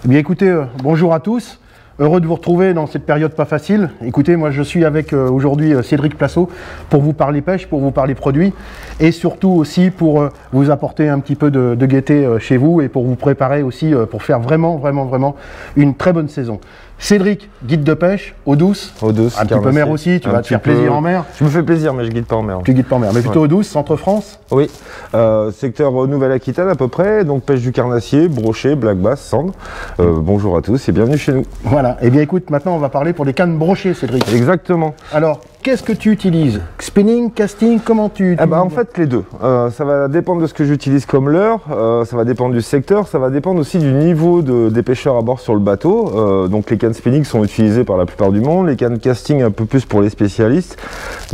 Eh bien écoutez, bonjour à tous. Heureux de vous retrouver dans cette période pas facile. Écoutez, moi je suis avec aujourd'hui Cédric Plassot pour vous parler pêche, pour vous parler produits et surtout aussi pour vous apporter un petit peu de gaieté chez vous et pour vous préparer aussi pour faire vraiment une très bonne saison. Cédric, guide de pêche, eau douce, eau douce, un petit peu mer aussi, tu vas te faire plaisir en mer. Je me fais plaisir mais je guide pas en mer. Tu guides pas en mer, mais plutôt eau douce, Centre-France. Oui, secteur Nouvelle-Aquitaine à peu près, donc pêche du carnassier, brochet, black bass, cendre. Bonjour à tous et bienvenue chez nous. Voilà, et bien écoute, maintenant on va parler pour des cannes brochées, Cédric. Exactement. Alors, qu'est-ce que tu utilises? Spinning, casting, comment tu utilises? En fait les deux. Ça va dépendre de ce que j'utilise comme leurre, ça va dépendre du secteur, ça va dépendre aussi du niveau des pêcheurs à bord sur le bateau. Donc les cannes spinning sont utilisées par la plupart du monde, les cannes casting un peu plus pour les spécialistes.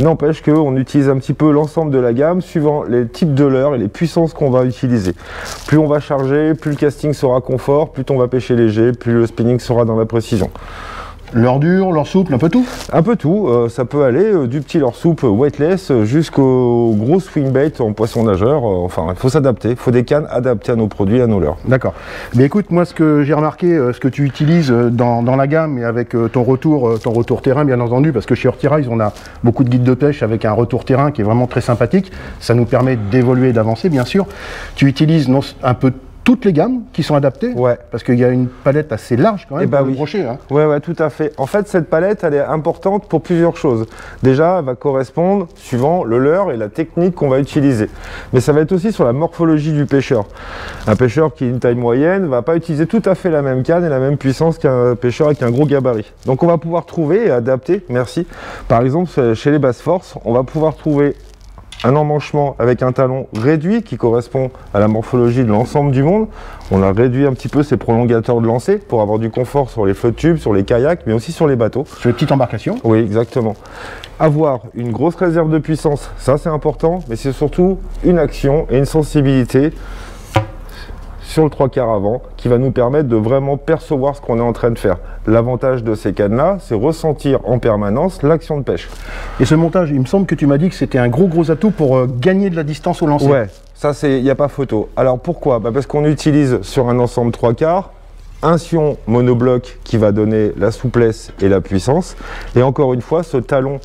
N'empêche qu'on utilise un petit peu l'ensemble de la gamme suivant les types de leurres et les puissances qu'on va utiliser. Plus on va charger, plus le casting sera confort, plus on va pêcher léger, plus le spinning sera dans la précision. Leurre dur, leurre souple, un peu tout? Un peu tout, ça peut aller du petit leurre souple weightless jusqu'au gros swing bait en poisson nageur. Enfin, il faut s'adapter, il faut des cannes adaptées à nos produits, à nos leurres. D'accord. Mais écoute, moi ce que j'ai remarqué, ce que tu utilises dans la gamme et avec ton retour terrain bien entendu, parce que chez Ortirize on a beaucoup de guides de pêche avec un retour terrain qui est vraiment très sympathique. Ça nous permet d'évoluer et d'avancer bien sûr. Tu utilises un peu toutes les gammes qui sont adaptées, ouais. Parce qu'il y a une palette assez large quand même pour le brochet. Hein. Ouais, tout à fait. En fait, cette palette, elle est importante pour plusieurs choses. Déjà, elle va correspondre suivant le leurre et la technique qu'on va utiliser. Mais ça va être aussi sur la morphologie du pêcheur. Un pêcheur qui a une taille moyenne ne va pas utiliser tout à fait la même canne et la même puissance qu'un pêcheur avec un gros gabarit. Donc on va pouvoir trouver et adapter, merci. Par exemple, chez les basses forces, on va pouvoir trouver un emmanchement avec un talon réduit qui correspond à la morphologie de l'ensemble du monde. On a réduit un petit peu ces prolongateurs de lancer pour avoir du confort sur les flottes tubes, sur les kayaks, mais aussi sur les bateaux. Sur les petites embarcations. Oui, exactement. Avoir une grosse réserve de puissance, ça c'est important, mais c'est surtout une action et une sensibilité sur le 3/4 avant qui va nous permettre de vraiment percevoir ce qu'on est en train de faire. L'avantage de ces cannes-là, c'est ressentir en permanence l'action de pêche. Et ce montage, il me semble que tu m'as dit que c'était un gros atout pour gagner de la distance au lancer. Ouais, ça il n'y a pas photo. Alors pourquoi? Parce qu'on utilise sur un ensemble 3/4 un sion monobloc qui va donner la souplesse et la puissance. Et encore une fois, ce talon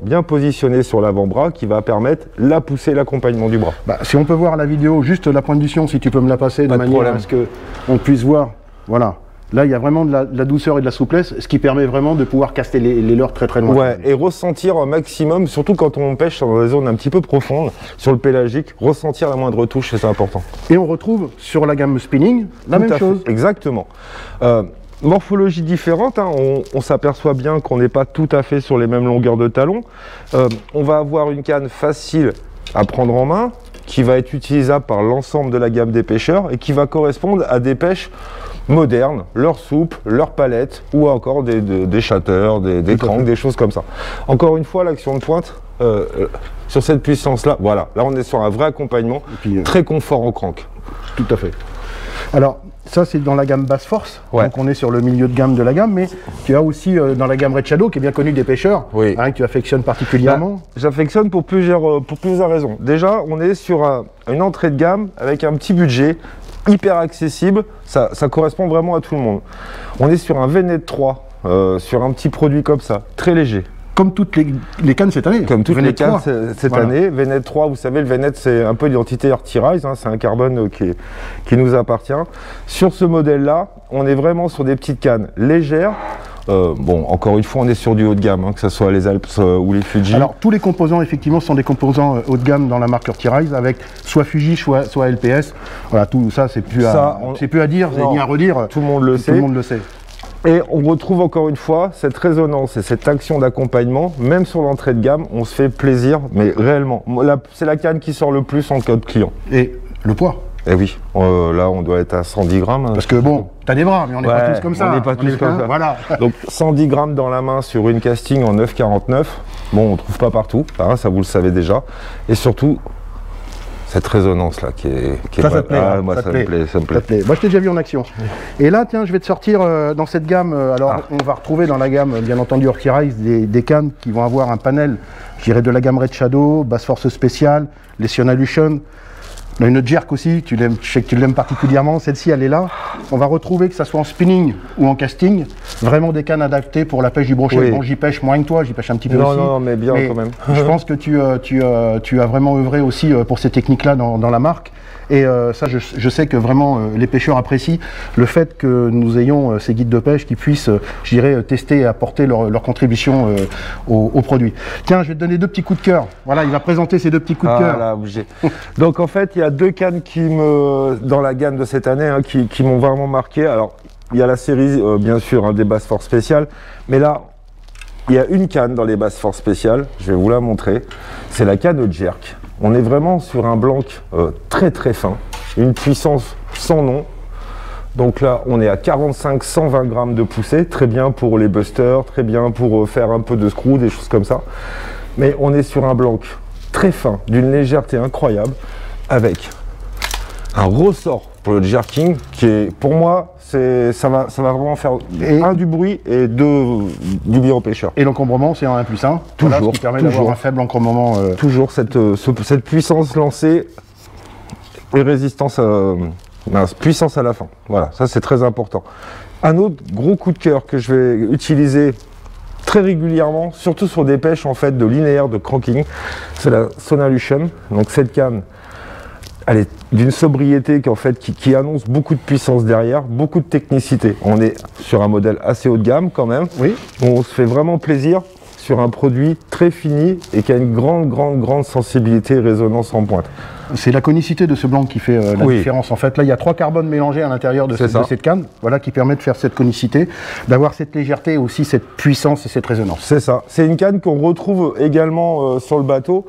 bien positionné sur l'avant-bras qui va permettre la poussée et l'accompagnement du bras. Si on peut voir la vidéo, juste la pointe du sion, si tu peux me la passer de manière à ce qu'on puisse voir. Voilà. Là, il y a vraiment de la douceur et de la souplesse, ce qui permet vraiment de pouvoir caster les leurres très loin. Ouais, et ressentir un maximum, surtout quand on pêche dans des zones un petit peu profondes, sur le pélagique, ressentir la moindre touche, c'est important. Et on retrouve sur la gamme spinning la même chose. Exactement. Morphologie différente, hein, on s'aperçoit bien qu'on n'est pas tout à fait sur les mêmes longueurs de talons. On va avoir une canne facile à prendre en main, qui va être utilisable par l'ensemble de la gamme des pêcheurs et qui va correspondre à des pêches modernes, leur soupe, leur palette ou encore des chatteurs, des cranks, des choses comme ça. Encore une fois, l'action de pointe, sur cette puissance-là, voilà, là on est sur un vrai accompagnement, puis, très confort en crank. Tout à fait. Alors, ça c'est dans la gamme basse force, ouais. Donc on est sur le milieu de gamme de la gamme, mais tu as aussi dans la gamme Red Shadow, qui est bien connue des pêcheurs, oui. Que tu affectionnes particulièrement. J'affectionne pour plusieurs raisons. Déjà, on est sur une entrée de gamme avec un petit budget, hyper accessible, ça correspond vraiment à tout le monde. On est sur un Venet 3, sur un petit produit comme ça, très léger. Comme toutes les cannes cette année. Comme toutes les cannes cette année. Venet 3, vous savez, le Venet, c'est un peu l'identité Ortirize, hein, c'est un carbone qui nous appartient. Sur ce modèle-là, on est vraiment sur des petites cannes légères. Encore une fois, on est sur du haut de gamme, hein, que ce soit les Alps ou les Fuji. Alors, tous les composants, effectivement, sont des composants haut de gamme dans la marque Ortirize, avec soit Fuji, soit LPS. Voilà, tout ça, c'est plus à dire, c'est ni à redire. Tout le monde le sait. Tout le monde le sait. Et on retrouve encore une fois cette résonance et cette action d'accompagnement, même sur l'entrée de gamme, on se fait plaisir, mais réellement. C'est la canne qui sort le plus en code client. Et le poids? Eh oui, là on doit être à 110 grammes. Parce que bon, t'as des bras, mais on n'est pas tous comme ça. On n'est pas tous comme ça. Voilà. Donc 110 grammes dans la main sur une casting en 9,49, bon on ne trouve pas partout, hein, ça vous le savez déjà. Et surtout, cette résonance là qui est ça te plaît, moi ça me plaît. Moi je t'ai déjà vu en action. Et là tiens, je vais te sortir dans cette gamme, on va retrouver dans la gamme bien entendu Ortirize des cannes qui vont avoir un panel, je dirais de la gamme Red Shadow, basse force spéciale, les Sionalution. On a une autre jerk aussi, je sais que tu l'aimes particulièrement, celle-ci elle est là. On va retrouver, que ça soit en spinning ou en casting, vraiment des cannes adaptées pour la pêche du brochet. Oui. Bon, j'y pêche moins que toi, j'y pêche un petit peu aussi. Non, mais bien quand même. Je pense que tu as vraiment œuvré aussi pour ces techniques-là dans la marque. Et ça, je sais que vraiment les pêcheurs apprécient le fait que nous ayons ces guides de pêche qui puissent, je dirais, tester et apporter leur contribution au produit. Tiens, je vais te donner 2 petits coups de cœur. Voilà, il va présenter ces 2 petits coups de cœur. Là, obligé. Donc en fait, il y a 2 cannes dans la gamme de cette année, hein, qui m'ont vraiment marqué. Alors, il y a la série, bien sûr, hein, des Bass Force spéciales, mais là, il y a une canne dans les Bass Force spéciales, je vais vous la montrer. C'est la canne Jerk. On est vraiment sur un blanc très très fin, une puissance sans nom. Donc là, on est à 45-120 grammes de poussée, très bien pour les busters, très bien pour faire un peu de screw, des choses comme ça. Mais on est sur un blanc très fin, d'une légèreté incroyable, avec un ressort pour le jerking qui est, pour moi, ça va vraiment faire du bruit et du bien au pêcheur. Et l'encombrement, c'est en 1+1, toujours, voilà, ce qui permet d'avoir un faible encombrement. Toujours cette puissance lancée et résistance, puissance à la fin. Voilà, ça c'est très important. Un autre gros coup de cœur que je vais utiliser très régulièrement, surtout sur des pêches en fait de linéaire, de cranking, c'est la Sonalution. Donc cette canne, elle est d'une sobriété qui annonce beaucoup de puissance derrière, beaucoup de technicité. On est sur un modèle assez haut de gamme quand même. Oui. On se fait vraiment plaisir sur un produit très fini et qui a une grande sensibilité et résonance en pointe. C'est la conicité de ce blanc qui fait la différence. En fait, là, il y a 3 carbones mélangés à l'intérieur de cette canne, voilà, qui permet de faire cette conicité, d'avoir cette légèreté et aussi cette puissance et cette résonance. C'est ça. C'est une canne qu'on retrouve également sur le bateau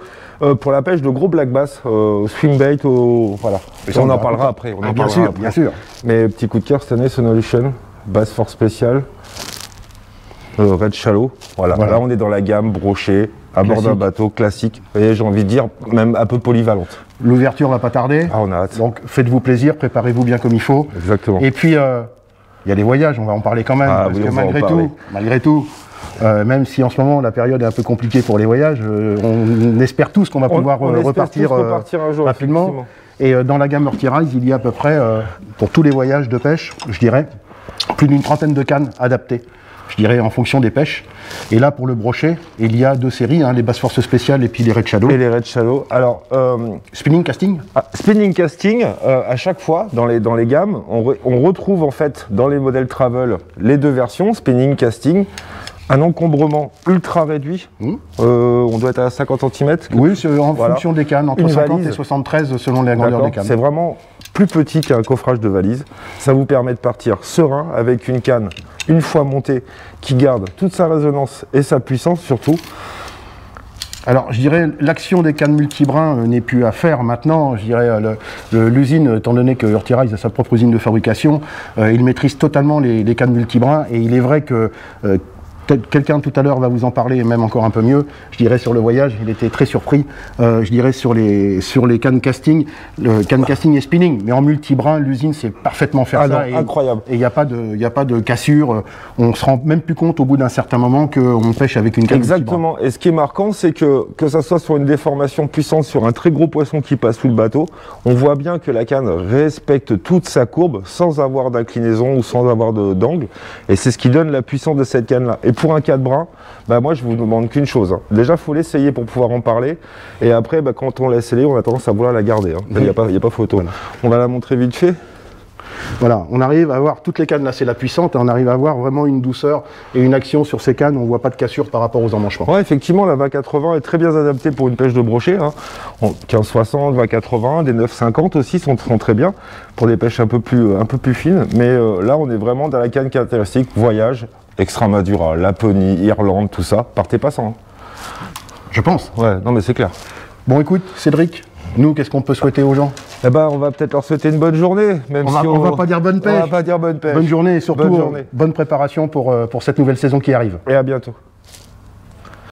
pour la pêche de gros black bass, swing-bait, voilà. On en parlera après. Bien sûr. Mais petit coup de cœur cette année, Sonalution, Bass Force spéciale. Red Shallow, voilà. Là on est dans la gamme brochet, à bord d'un bateau classique, et j'ai envie de dire même un peu polyvalente. L'ouverture va pas tarder, on a hâte. Donc faites-vous plaisir, préparez-vous bien comme il faut. Exactement. Et puis il y a les voyages, on va en parler quand même, parce que malgré tout, même si en ce moment la période est un peu compliquée pour les voyages, on espère tous qu'on va pouvoir repartir un jour, rapidement. Et dans la gamme Urtirise, il y a à peu près, pour tous les voyages de pêche, je dirais, plus d'une trentaine de cannes adaptées, je dirais, en fonction des pêches. Et là, pour le brochet, il y a 2 séries, hein, les Bass Force spéciales et puis les Red Shadow. Et les Red Shadow. Alors, spinning casting. Spinning casting, à chaque fois, dans les gammes, on retrouve en fait, dans les modèles travel, les 2 versions, spinning casting. Un encombrement ultra réduit, on doit être à 50 cm. Oui, c'est en fonction des cannes, entre 50 et 73 selon la grandeur des cannes. C'est vraiment plus petit qu'un coffrage de valise. Ça vous permet de partir serein avec une canne, une fois montée, qui garde toute sa résonance et sa puissance surtout. Alors, je dirais, l'action des cannes multibrins n'est plus à faire maintenant. Je dirais, l'usine, étant donné que Urtirise a sa propre usine de fabrication, il maîtrise totalement les cannes multibrins. Et il est vrai que quelqu'un tout à l'heure va vous en parler, même encore un peu mieux. Je dirais sur le voyage, il était très surpris. Je dirais sur les cannes casting, cannes casting et spinning. Mais en multibrin, l'usine sait parfaitement faire ça. Incroyable. Et il n'y a pas de cassure. On se rend même plus compte au bout d'un certain moment qu'on pêche avec une canne. Exactement. multibrin. Et ce qui est marquant, c'est que ça soit sur une déformation puissante, sur un très gros poisson qui passe sous le bateau, on voit bien que la canne respecte toute sa courbe sans avoir d'inclinaison ou sans avoir d'angle. Et c'est ce qui donne la puissance de cette canne-là. Et pour un 4 brins, moi je vous demande qu'une chose. Déjà, il faut l'essayer pour pouvoir en parler. Et après, quand on l'a essayé, on a tendance à vouloir la garder. Il n'y a pas photo. Voilà. On va la montrer vite fait. Voilà, on arrive à avoir toutes les cannes, là c'est la puissante, on arrive à avoir vraiment une douceur et une action sur ces cannes, on ne voit pas de cassure par rapport aux emmanchements. Ouais, effectivement, la 20-80 est très bien adaptée pour une pêche de brochet. 15-60, 20-80, des 9-50 aussi sont très bien pour des pêches un peu plus fines. Mais là, on est vraiment dans la canne caractéristique, voyage, Extremadura, Laponie, Irlande, tout ça. Partez pas sans. Je pense. Ouais, non mais c'est clair. Bon écoute, Cédric, nous, qu'est-ce qu'on peut souhaiter aux gens? On va peut-être leur souhaiter une bonne journée, même on va pas dire bonne pêche. On va pas dire bonne pêche. Bonne journée et surtout bonne préparation pour cette nouvelle saison qui arrive. Et à bientôt.